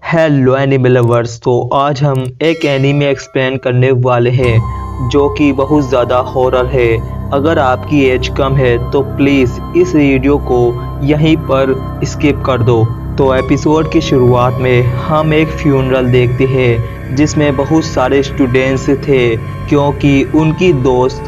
Hello anime lovers. तो आज हम एक एनीमे एक्सप्लेन करने वाले हैं जो कि बहुत ज़्यादा हॉरर है। अगर आपकी एज कम है तो प्लीज़ इस वीडियो को यहीं पर स्किप कर दो। तो एपिसोड की शुरुआत में हम एक फ्यूनरल देखते हैं जिसमें बहुत सारे स्टूडेंट्स थे क्योंकि उनकी दोस्त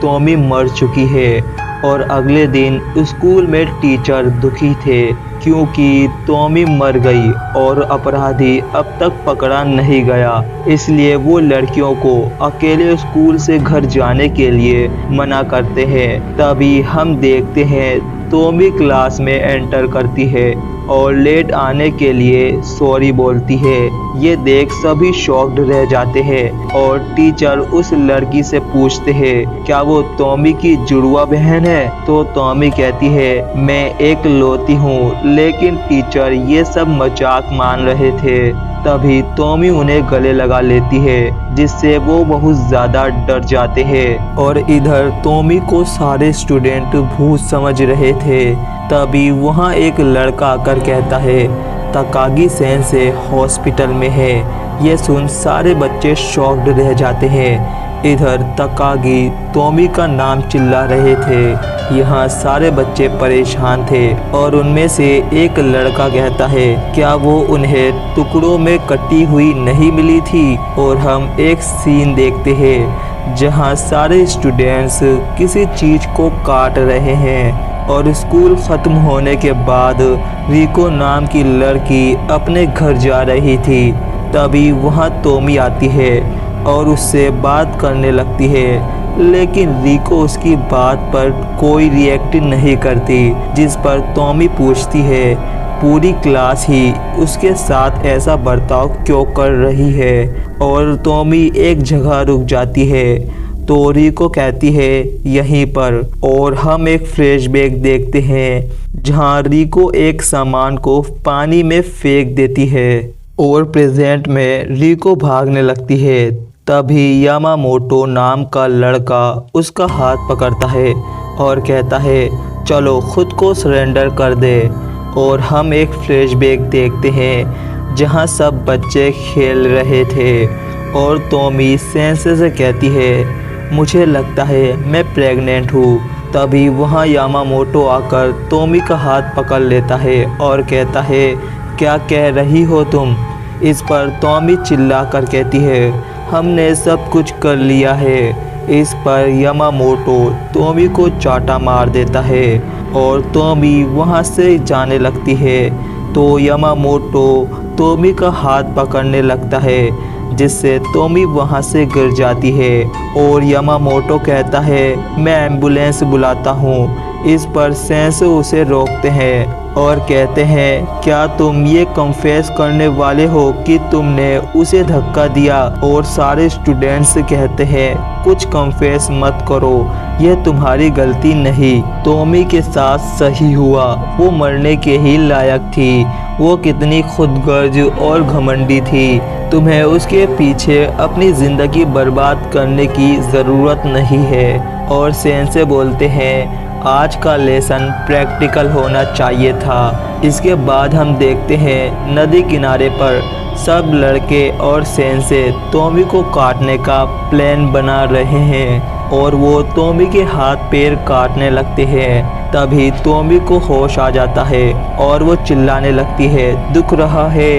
टॉमी मर चुकी है। और अगले दिन स्कूल में टीचर दुखी थे क्योंकि टॉमी मर गई और अपराधी अब तक पकड़ा नहीं गया, इसलिए वो लड़कियों को अकेले स्कूल से घर जाने के लिए मना करते हैं। तभी हम देखते हैं टॉमी क्लास में एंटर करती है और लेट आने के लिए सॉरी बोलती है। ये देख सभी शॉक्ड रह जाते हैं और टीचर उस लड़की से पूछते हैं क्या वो टॉमी की जुड़वा बहन है। तो टॉमी कहती है मैं एक लौती हूँ, लेकिन टीचर ये सब मजाक मान रहे थे। तभी टॉमी उन्हें गले लगा लेती है जिससे वो बहुत ज़्यादा डर जाते हैं। और इधर टॉमी को सारे स्टूडेंट भूत समझ रहे थे। तभी वहाँ एक लड़का आकर कहता है तकागी सेंसे हॉस्पिटल में है। ये सुन सारे बच्चे शॉक्ड रह जाते हैं। इधर तकागी टॉमी का नाम चिल्ला रहे थे। यहाँ सारे बच्चे परेशान थे और उनमें से एक लड़का कहता है क्या वो उन्हें टुकड़ों में कटी हुई नहीं मिली थी। और हम एक सीन देखते हैं जहाँ सारे स्टूडेंट्स किसी चीज़ को काट रहे हैं। और स्कूल ख़त्म होने के बाद रिको नाम की लड़की अपने घर जा रही थी। तभी वहाँ टॉमी आती है और उससे बात करने लगती है, लेकिन रिको उसकी बात पर कोई रिएक्ट नहीं करती। जिस पर टॉमी पूछती है पूरी क्लास ही उसके साथ ऐसा बर्ताव क्यों कर रही है। और टॉमी एक जगह रुक जाती है तो रिको कहती है यहीं पर। और हम एक फ्लैशबैक देखते हैं जहां रिको एक सामान को पानी में फेंक देती है और प्रेजेंट में रिको भागने लगती है। तभी यामामोटो नाम का लड़का उसका हाथ पकड़ता है और कहता है चलो खुद को सरेंडर कर दे। और हम एक फ्लैशबैक देखते हैं जहां सब बच्चे खेल रहे थे और टॉमी सेंसे से कहती है मुझे लगता है मैं प्रेग्नेंट हूँ। तभी वहाँ यामामोटो आकर टॉमी का हाथ पकड़ लेता है और कहता है क्या कह रही हो तुम। इस पर टॉमी चिल्ला कर कहती है हमने सब कुछ कर लिया है। इस पर यामामोटो टॉमी को चाटा मार देता है और टॉमी वहाँ से जाने लगती है। तो यामामोटो टॉमी का हाथ पकड़ने लगता है जिससे टॉमी वहाँ से गिर जाती है। और यामामोटो कहता है मैं एम्बुलेंस बुलाता हूँ। इस पर सेंसे उसे रोकते हैं और कहते हैं क्या तुम ये कन्फेस करने वाले हो कि तुमने उसे धक्का दिया। और सारे स्टूडेंट्स कहते हैं कुछ कन्फेस मत करो, यह तुम्हारी गलती नहीं। टॉमी के साथ सही हुआ, वो मरने के ही लायक थी। वो कितनी खुदगर्ज और घमंडी थी, तुम्हें उसके पीछे अपनी ज़िंदगी बर्बाद करने की ज़रूरत नहीं है। और सेंसे बोलते हैं आज का लेसन प्रैक्टिकल होना चाहिए था। इसके बाद हम देखते हैं नदी किनारे पर सब लड़के और सेंसे टॉमी को काटने का प्लान बना रहे हैं और वो टॉमी के हाथ पैर काटने लगते हैं। तभी टॉमी को होश आ जाता है और वो चिल्लाने लगती है दुख रहा है।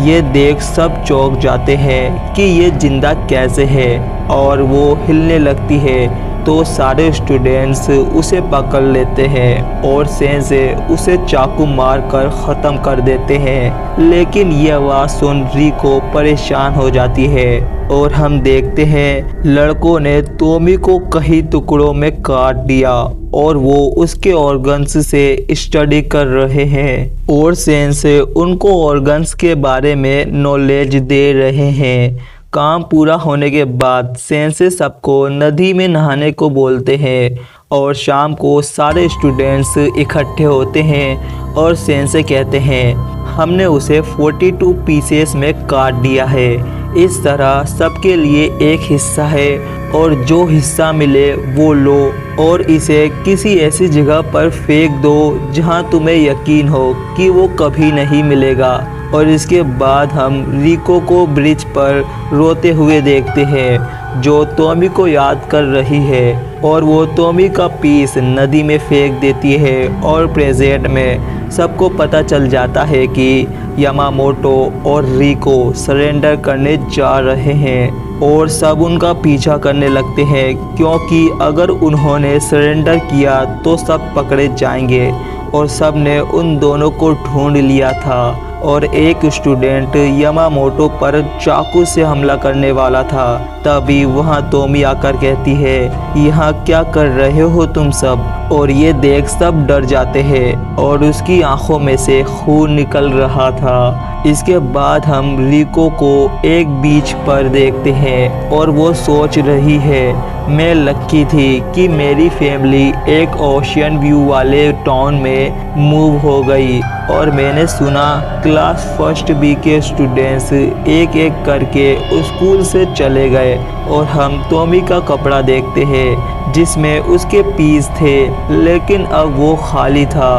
ये देख सब चौंक जाते हैं कि ये जिंदा कैसे है और वो हिलने लगती है। तो सारे स्टूडेंट्स उसे पकड़ लेते हैं और सेंसे उसे चाकू मारकर ख़त्म कर देते हैं। लेकिन ये आवाज़ सुन रिको परेशान हो जाती है और हम देखते हैं लड़कों ने टॉमी को कई टुकड़ों में काट दिया और वो उसके ऑर्गन्स से स्टडी कर रहे हैं और सेंसे उनको ऑर्गन्स के बारे में नॉलेज दे रहे हैं। काम पूरा होने के बाद सेंसे सबको नदी में नहाने को बोलते हैं और शाम को सारे स्टूडेंट्स इकट्ठे होते हैं और सेंसे कहते हैं हमने उसे 42 पीसेस में काट दिया है। इस तरह सबके लिए एक हिस्सा है और जो हिस्सा मिले वो लो और इसे किसी ऐसी जगह पर फेंक दो जहां तुम्हें यकीन हो कि वो कभी नहीं मिलेगा। और इसके बाद हम रिको को ब्रिज पर रोते हुए देखते हैं जो टॉमी को याद कर रही है और वो टॉमी का पीस नदी में फेंक देती है और प्रेजेंट में सबको पता चल जाता है कि यामामोटो और रिको सरेंडर करने जा रहे हैं और सब उनका पीछा करने लगते हैं क्योंकि अगर उन्होंने सरेंडर किया तो सब पकड़े जाएंगे और सब ने उन दोनों को ढूंढ लिया था और एक स्टूडेंट यामामोटो पर चाकू से हमला करने वाला था। तभी वहाँ टॉमी आकर कहती है, यहाँ क्या कर रहे हो तुम सब? और ये देख सब डर जाते हैं और उसकी आंखों में से खून निकल रहा था। इसके बाद हम रिको को एक बीच पर देखते हैं और वो सोच रही है, मैं लकी थी कि मेरी फैमिली एक ओशियन व्यू वाले टाउन में मूव हो गई और मैंने सुना क्लास फर्स्ट बी के स्टूडेंट्स एक एक करके स्कूल से चले गए और हम टॉमी का कपड़ा देखते हैं जिसमें उसके पीस थे लेकिन अब वो खाली था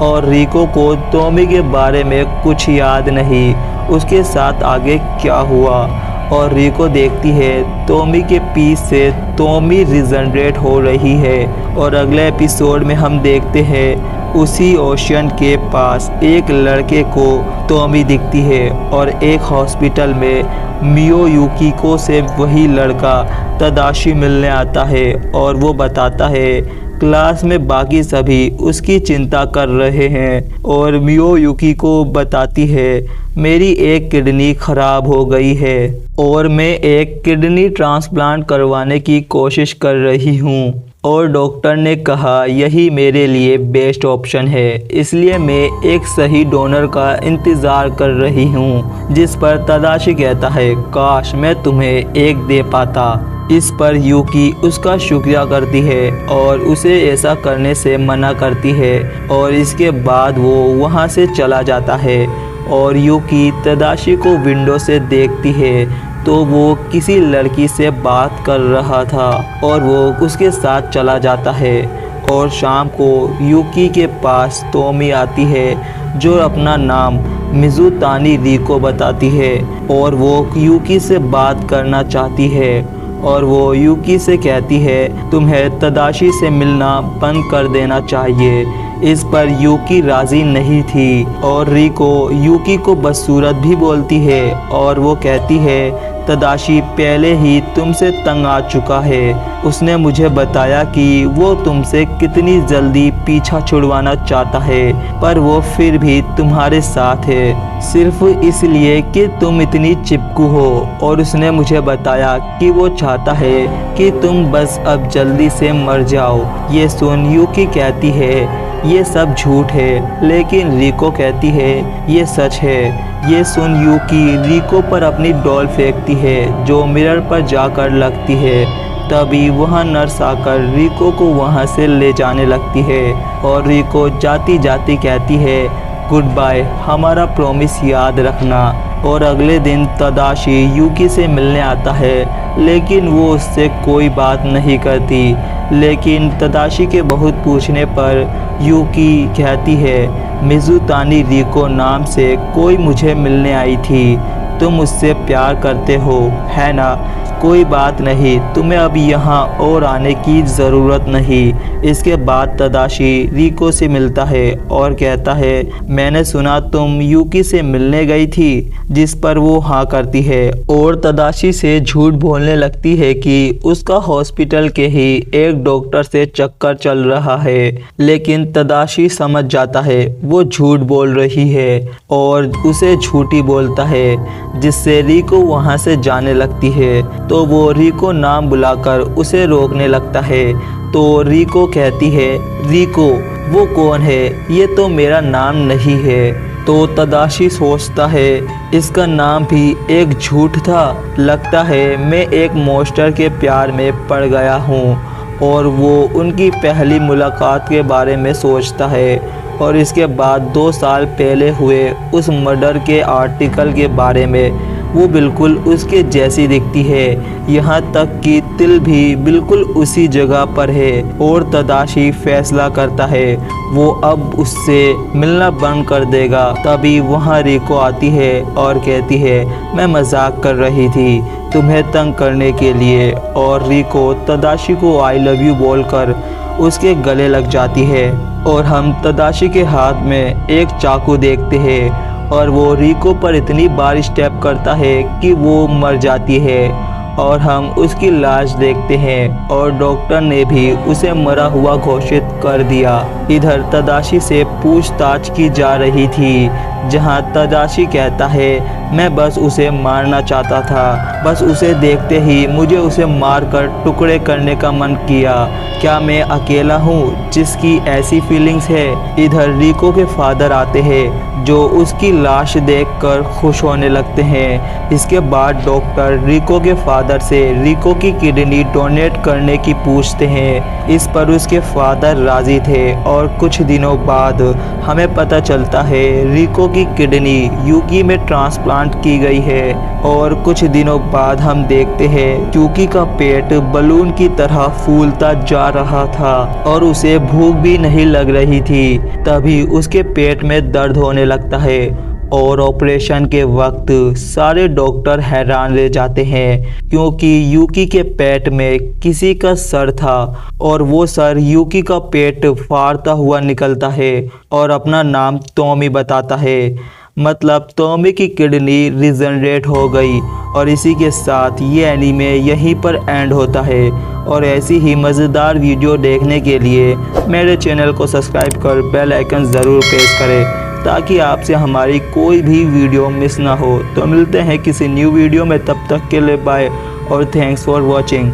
और रिको को टॉमी के बारे में कुछ याद नहीं उसके साथ आगे क्या हुआ। और रिको देखती है टॉमी के पीस से टॉमी रिजनरेट हो रही है और अगले एपिसोड में हम देखते हैं उसी ओशियन के पास एक लड़के को टॉमी दिखती है और एक हॉस्पिटल में मियो युकिको से वही लड़का तदाशी मिलने आता है और वो बताता है क्लास में बाकी सभी उसकी चिंता कर रहे हैं और मियो युकिको बताती है मेरी एक किडनी खराब हो गई है और मैं एक किडनी ट्रांसप्लांट करवाने की कोशिश कर रही हूँ और डॉक्टर ने कहा यही मेरे लिए बेस्ट ऑप्शन है, इसलिए मैं एक सही डोनर का इंतज़ार कर रही हूँ। जिस पर तदाशी कहता है काश मैं तुम्हें एक दे पाता। इस पर यूकी उसका शुक्रिया करती है और उसे ऐसा करने से मना करती है और इसके बाद वो वहाँ से चला जाता है और यूकी तदाशी को विंडो से देखती है तो वो किसी लड़की से बात कर रहा था और वो उसके साथ चला जाता है और शाम को यूकी के पास टॉमी आती है जो अपना नाम मिजुतानी रिको बताती है और वो यूकी से बात करना चाहती है और वो यूकी से कहती है तुम्हें तदाशी से मिलना बंद कर देना चाहिए। इस पर यूकी राज़ी नहीं थी और रिको यूकी को बदसूरत भी बोलती है और वो कहती है तदाशी पहले ही तुमसे तंग आ चुका है, उसने मुझे बताया कि वो तुमसे कितनी जल्दी पीछा छुड़वाना चाहता है पर वो फिर भी तुम्हारे साथ है सिर्फ इसलिए कि तुम इतनी चिपकू हो और उसने मुझे बताया कि वो चाहता है कि तुम बस अब जल्दी से मर जाओ। ये सुन यूकी कहती है ये सब झूठ है लेकिन रिको कहती है ये सच है। ये सुन यूकी रिको पर अपनी डॉल फेंकती है जो मिरर पर जाकर लगती है। तभी वहाँ नर्स आकर रिको को वहाँ से ले जाने लगती है और रिको जाती जाती कहती है गुड बाय, हमारा प्रॉमिस याद रखना। और अगले दिन तदाशी यूकी से मिलने आता है लेकिन वो उससे कोई बात नहीं करती। लेकिन तदाशी के बहुत पूछने पर यूकी कहती है मिजुतानी रिको नाम से कोई मुझे मिलने आई थी, तुम मुझसे प्यार करते हो है ना? कोई बात नहीं, तुम्हें अब यहाँ और आने की ज़रूरत नहीं। इसके बाद तदाशी रिको से मिलता है और कहता है मैंने सुना तुम यूकी से मिलने गई थी, जिस पर वो हाँ करती है और तदाशी से झूठ बोलने लगती है कि उसका हॉस्पिटल के ही एक डॉक्टर से चक्कर चल रहा है। लेकिन तदाशी समझ जाता है वो झूठ बोल रही है और उसे झूठी बोलता है जिससे रिको वहाँ से जाने लगती है। तो वो रिको नाम बुलाकर उसे रोकने लगता है तो रिको कहती है रिको वो कौन है, ये तो मेरा नाम नहीं है। तो तदाशी सोचता है इसका नाम भी एक झूठ था, लगता है मैं एक मॉन्स्टर के प्यार में पड़ गया हूँ। और वो उनकी पहली मुलाकात के बारे में सोचता है और इसके बाद 2 साल पहले हुए उस मर्डर के आर्टिकल के बारे में वो बिल्कुल उसके जैसी दिखती है, यहाँ तक कि तिल भी बिल्कुल उसी जगह पर है। और तदाशी फैसला करता है वो अब उससे मिलना बंद कर देगा। तभी वहाँ रिको आती है और कहती है मैं मजाक कर रही थी तुम्हें तंग करने के लिए। और रिको तदाशी को आई लव यू बोलकर उसके गले लग जाती है। और हम तदाशी के हाथ में एक चाकू देखते हैं और वो रिको पर इतनी बार स्टेप करता है कि वो मर जाती है। और हम उसकी लाश देखते हैं और डॉक्टर ने भी उसे मरा हुआ घोषित कर दिया। इधर तदाशी से पूछताछ की जा रही थी, जहां तदाशी कहता है मैं बस उसे मारना चाहता था, बस उसे देखते ही मुझे उसे मारकर टुकड़े करने का मन किया। क्या मैं अकेला हूँ जिसकी ऐसी फीलिंग्स है? इधर रिको के फादर आते हैं जो उसकी लाश देखकर खुश होने लगते हैं। इसके बाद डॉक्टर रिको के फादर से रिको की किडनी डोनेट करने की पूछते हैं। इस पर उसके फादर राजी थे और कुछ दिनों बाद हमें पता चलता है रिको की किडनी यूकी में ट्रांसप्लांट की गई है। और कुछ दिनों बाद हम देखते हैं यूकी का पेट बलून की तरह फूलता जा रहा था और उसे भूख भी नहीं लग रही थी। तभी उसके पेट में दर्द होने लगता है और ऑपरेशन के वक्त सारे डॉक्टर हैरान रह जाते हैं, क्योंकि यूकी के पेट में किसी का सर था और वो सर यूकी का पेट फाड़ता हुआ निकलता है और अपना नाम टॉमी बताता है। मतलब टॉमी की किडनी रिजनरेट हो गई। और इसी के साथ ये एनीमे यहीं पर एंड होता है। और ऐसी ही मज़ेदार वीडियो देखने के लिए मेरे चैनल को सब्सक्राइब कर बेल आइकन ज़रूर प्रेस करें, ताकि आपसे हमारी कोई भी वीडियो मिस ना हो। तो मिलते हैं किसी न्यू वीडियो में, तब तक के लिए बाय और थैंक्स फॉर वॉचिंग।